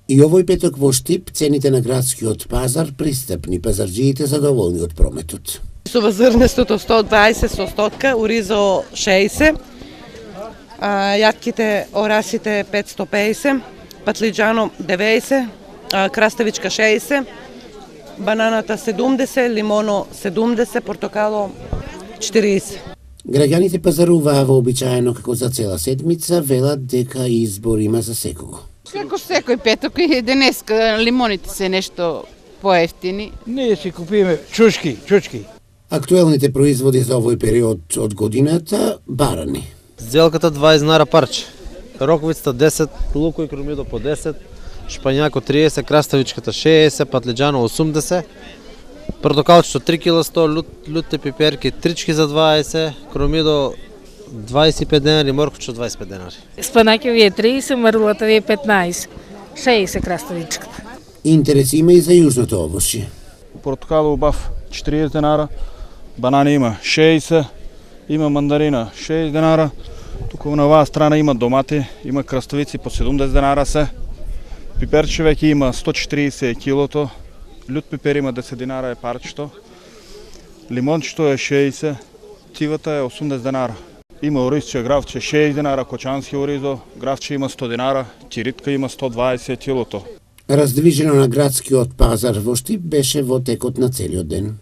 И овој петок во Штип цените на градскиот пазар пристапни, пазарџиите задоволни од прометот. Сува зрнестото 120 со стотка, уризо 60, јатките орасите 550, патлиџано 90, краставичка 60, бананата 70, лимоно 70, портокало 40. Граѓаните пазаруваа вообичаено како за цела седмица, велат дека избор има за секого. Како секој петок и денеска лимоните се нешто поевтини. Ние си купиме чучки. Актуелните производи за овој период од годината барани. Сделката 20 динара парче. Роковицата 10, луко и кромидо по 10, шпањако 30, краставичката 60, патлиџано 80, портокалчето 3 кг 100, лутте пиперки 3 за 20, кромидо 25 денари, морковче 25 денари. Спанаќа ви е 30, марлата ви е 15, 60 краставичката. Интерес има и за јужното овошје. Портокало убав 40 денара, банани има 60, има мандарина 6 денара, туку на оваа страна има домати, има краставици по 70 денара се, пиперче веќе има 140 килото, лют пипер има 10 динара е парчето, лимончето е 60, цивата е 80 денара. Има оризче, гравче 6 динара, кочански оризо, гравче има 100 динара, тиритка има 120 килото. Раздвижено на градскиот пазар во Штип беше во текот на целиот ден.